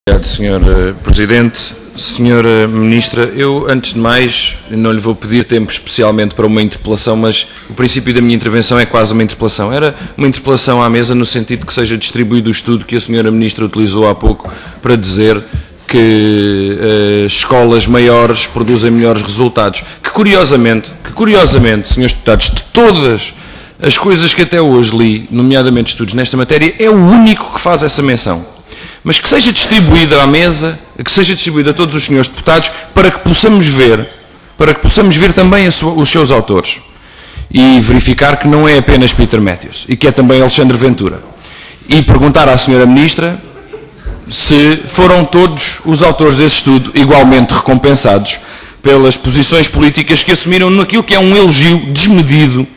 Obrigado, Sr. Presidente. Sra. Ministra, eu, antes de mais, não lhe vou pedir tempo especialmente para uma interpelação, mas o princípio da minha intervenção é quase uma interpelação. Era uma interpelação à mesa no sentido que seja distribuído o estudo que a Sra. Ministra utilizou há pouco para dizer que escolas maiores produzem melhores resultados. Que curiosamente, senhores deputados, de todas as coisas que até hoje li, nomeadamente estudos nesta matéria, é o único que faz essa menção. Mas que seja distribuída à mesa, que seja distribuída a todos os senhores deputados, para que possamos ver também os seus autores e verificar que não é apenas Peter Matthews e que é também Alexandre Ventura. E perguntar à Sra. Ministra se foram todos os autores desse estudo igualmente recompensados pelas posições políticas que assumiram naquilo que é um elogio desmedido,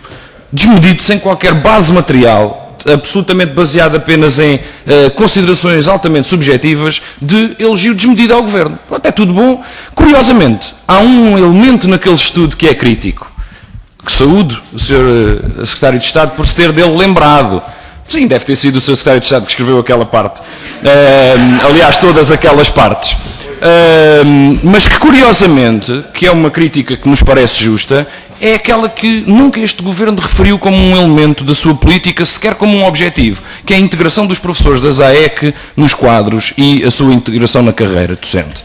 sem qualquer base material, absolutamente baseado apenas em considerações altamente subjetivas, de elogio desmedido ao Governo. Pronto, é tudo bom. Curiosamente, há um elemento naquele estudo que é crítico, que saúdo o Sr. Secretário de Estado por se ter dele lembrado. Sim, deve ter sido o Sr. Secretário de Estado que escreveu aquela parte. Aliás, todas aquelas partes. Mas que, curiosamente, que é uma crítica que nos parece justa, é aquela que nunca este Governo referiu como um elemento da sua política, sequer como um objetivo, que é a integração dos professores das AEC nos quadros e a sua integração na carreira docente.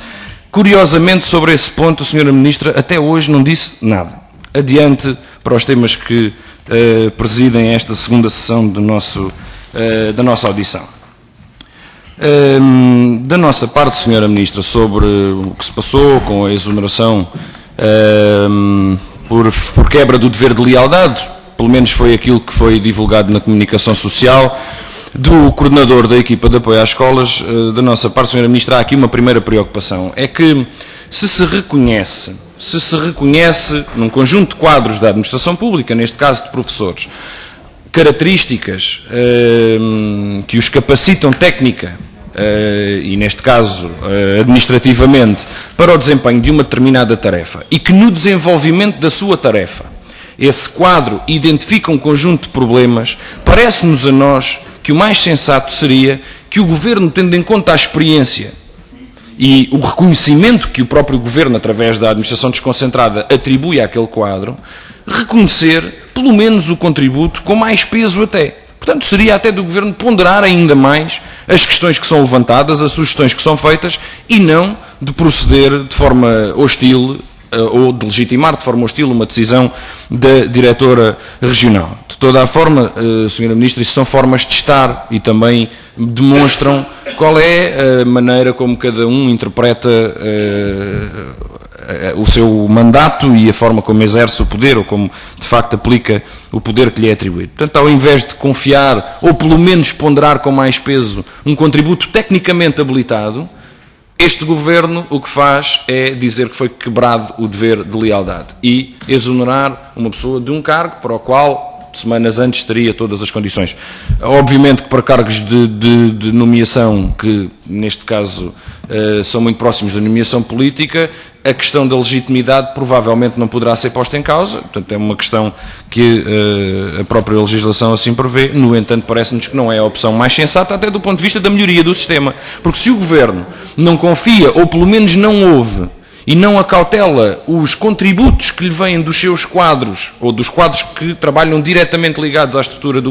Curiosamente, sobre esse ponto, a Sra. Ministra até hoje não disse nada. Adiante para os temas que presidem esta segunda sessão da nossa audição. Da nossa parte, Sra. Ministra, sobre o que se passou com a exoneração por quebra do dever de lealdade, pelo menos foi aquilo que foi divulgado na comunicação social, do coordenador da equipa de apoio às escolas, da nossa parte, Sra. Ministra, há aqui uma primeira preocupação. É que se reconhece num conjunto de quadros da administração pública, neste caso de professores, características que os capacitam técnica e, neste caso, administrativamente, para o desempenho de uma determinada tarefa, e que no desenvolvimento da sua tarefa esse quadro identifica um conjunto de problemas, parece-nos a nós que o mais sensato seria que o Governo, tendo em conta a experiência e o reconhecimento que o próprio Governo, através da administração desconcentrada, atribui àquele quadro, reconhecer pelo menos o contributo com mais peso até. Portanto, seria até do Governo ponderar ainda mais as questões que são levantadas, as sugestões que são feitas, e não de proceder de forma hostil ou de legitimar de forma hostil uma decisão da diretora regional. De toda a forma, Sra. Ministra, isso são formas de estar e também demonstram qual é a maneira como cada um interpreta o seu mandato e a forma como exerce o poder, ou como de facto aplica o poder que lhe é atribuído. Portanto, ao invés de confiar, ou pelo menos ponderar com mais peso, um contributo tecnicamente habilitado, este Governo o que faz é dizer que foi quebrado o dever de lealdade e exonerar uma pessoa de um cargo para o qual, semanas antes, teria todas as condições. Obviamente que para cargos de nomeação, que neste caso são muito próximos da nomeação política, a questão da legitimidade provavelmente não poderá ser posta em causa, portanto é uma questão que a própria legislação assim prevê. No entanto, parece-nos que não é a opção mais sensata, até do ponto de vista da melhoria do sistema, porque se o Governo não confia, ou pelo menos não ouve, e não acautela os contributos que lhe vêm dos seus quadros, ou dos quadros que trabalham diretamente ligados à estrutura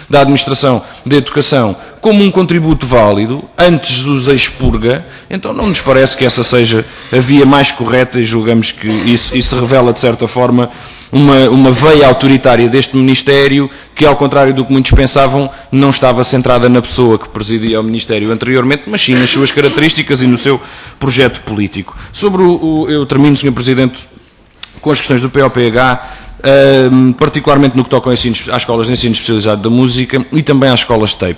da administração da educação, como um contributo válido, antes os expurga, então não nos parece que essa seja a via mais correta, e julgamos que isso revela, de certa forma, uma veia autoritária deste Ministério, que, ao contrário do que muitos pensavam, não estava centrada na pessoa que presidia o Ministério anteriormente, mas sim nas suas características e no seu projeto político. Eu termino, Sr. Presidente, com as questões do POPH, particularmente no que toca às escolas de ensino especializado da música e também às escolas de tape.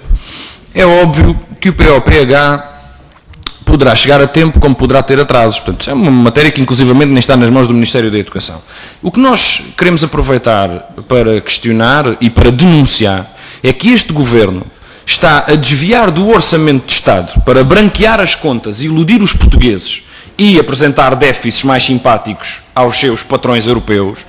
É óbvio que o POPH poderá chegar a tempo, como poderá ter atrasos. Portanto, é uma matéria que, inclusivamente, nem está nas mãos do Ministério da Educação. O que nós queremos aproveitar para questionar e para denunciar é que este Governo está a desviar do orçamento de Estado para branquear as contas e iludir os portugueses e apresentar déficits mais simpáticos aos seus patrões europeus,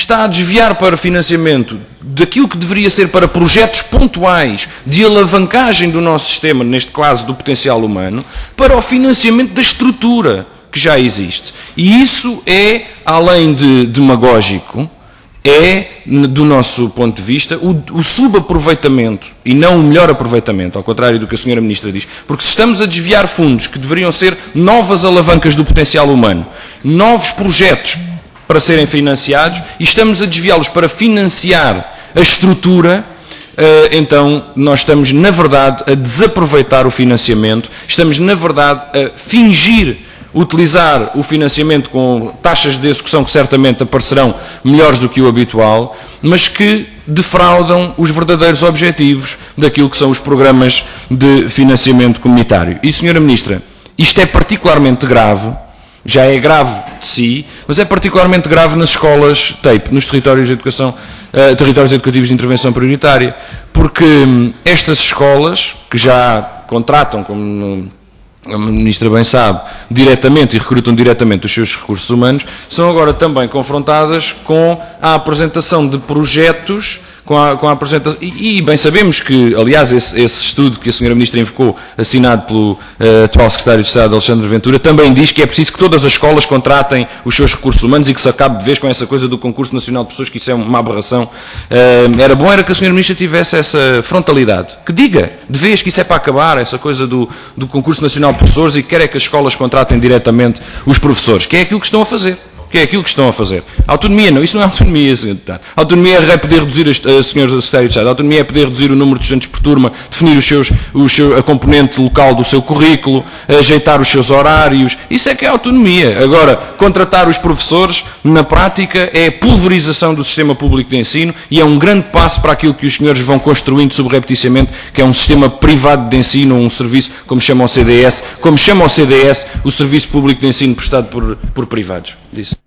está a desviar para financiamento daquilo que deveria ser para projetos pontuais de alavancagem do nosso sistema, neste caso do potencial humano, para o financiamento da estrutura que já existe. E isso é, além de demagógico, é, do nosso ponto de vista, o subaproveitamento e não o melhor aproveitamento, ao contrário do que a Sra. Ministra diz. Porque se estamos a desviar fundos que deveriam ser novas alavancas do potencial humano, novos projetos para serem financiados, e estamos a desviá-los para financiar a estrutura, então nós estamos, na verdade, a desaproveitar o financiamento, estamos, na verdade, a fingir utilizar o financiamento com taxas de execução que certamente aparecerão melhores do que o habitual, mas que defraudam os verdadeiros objetivos daquilo que são os programas de financiamento comunitário. E, Sra. Ministra, isto é particularmente grave, já é grave de si, mas é particularmente grave nas escolas TAPE, nos territórios de educação, territórios educativos de intervenção prioritária, porque estas escolas, que já contratam, como a Ministra bem sabe, diretamente e recrutam diretamente os seus recursos humanos, são agora também confrontadas com a apresentação de projetos, com a apresentação, e bem sabemos que, aliás, esse estudo que a Sra. Ministra invocou, assinado pelo atual Secretário de Estado, Alexandre Ventura, também diz que é preciso que todas as escolas contratem os seus recursos humanos e que se acabe de vez com essa coisa do concurso nacional de pessoas, que isso é uma aberração. Era bom que a Sra. Ministra tivesse essa frontalidade, que diga de vez que isso é para acabar, essa coisa do concurso nacional de professores, e que quer é que as escolas contratem diretamente os professores, que é aquilo que estão a fazer. Que é aquilo que estão a fazer. Autonomia, não, isso não é autonomia, Sr. Deputado. Autonomia é poder reduzir, Sr. Secretário de Estado, autonomia é poder reduzir o número de estudantes por turma, definir a componente local do seu currículo, ajeitar os seus horários, isso é que é autonomia. Agora, contratar os professores, na prática, é pulverização do sistema público de ensino e é um grande passo para aquilo que os senhores vão construindo subrepeticiamente, que é um sistema privado de ensino, um serviço, como chama o CDS, o Serviço Público de Ensino prestado por privados. Disse.